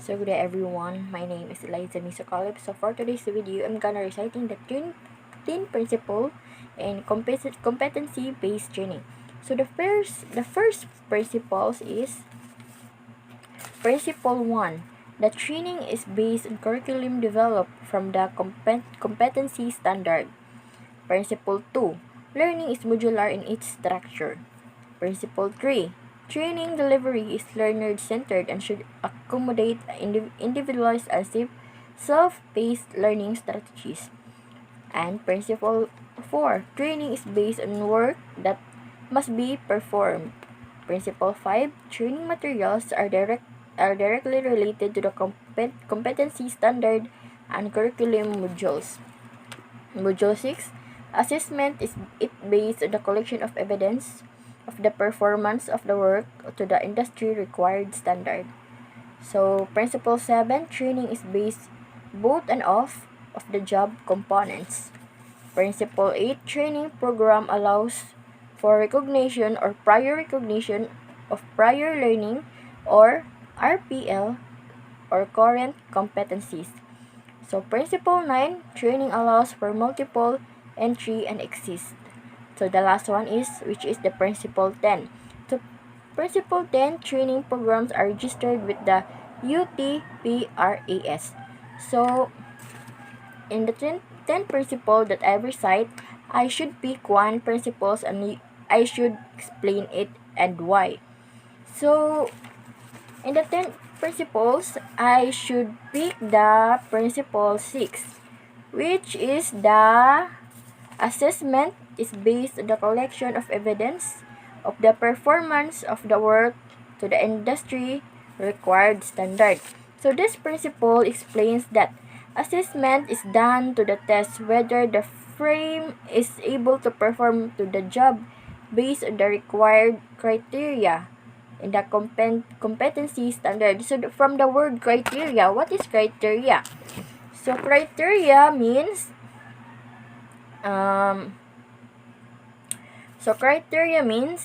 So good day everyone, my name is Eliza Misokalip. So for today's video, I'm gonna reciting the 10 principle in competency-based training. So the first principles is Principle 1. The training is based on curriculum developed from the competency standard. Principle 2. Learning is modular in its structure. Principle 3. Training delivery is learner-centered and should accommodate individualized and self-paced learning strategies. And Principle 4. Training is based on work that must be performed. Principle 5. Training materials are directly related to the competency standard and curriculum modules. Module 6. Assessment is based on the collection of evidence of the performance of the work to the industry required standard. So, Principle 7, training is based both and off of the job components. Principle 8, training program allows for recognition or prior recognition of prior learning or RPL or current competencies. So, Principle 9, training allows for multiple entry and exist. So, the last one which is the Principle 10. So, Principle 10, training programs are registered with the UTPRAS. So, in the 10 principle that I recite, I should pick one principles and I should explain it and why. So, in the 10 principles, I should pick the Principle 6, which is the assessment is based on the collection of evidence of the performance of the work to the industry required standard. So this principle explains that assessment is done to the test whether the frame is able to perform to the job based on the required criteria in the competency standard. So from the word criteria, what is criteria? So criteria means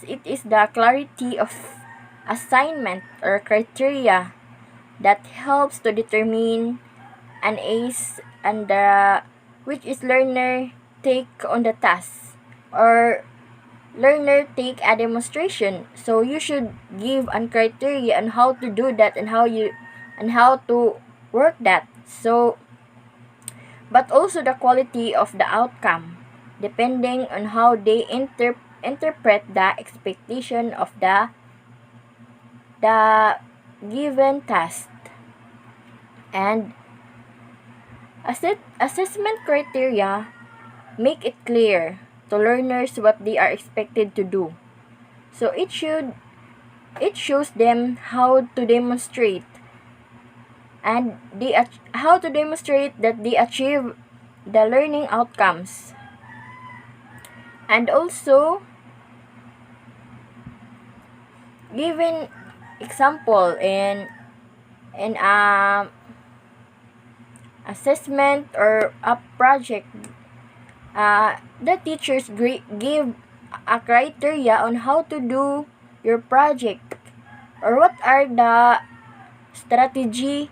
it is the clarity of assignment or criteria that helps to determine an ace and which is learner take on the task or learner take a demonstration. So you should give a criteria on how to do that and how to work that. So but also the quality of the outcome depending on how they interpret the expectation of the given task. And assessment criteria make it clear to learners what they are expected to do. So it shows them how to demonstrate and how to demonstrate that they achieve the learning outcomes. And also given example in assessment or a project, the teachers give a criteria on how to do your project or what are the strategy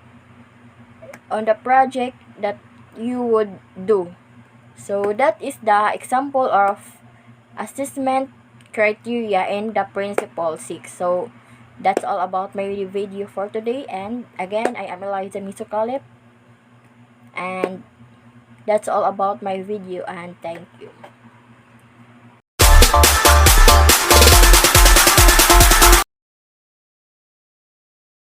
on the project that you would do. So that is the example of assessment criteria in the Principle 6. So that's all about my video for today. And again, I am Eliza Misokalip. And that's all about my video, and thank you.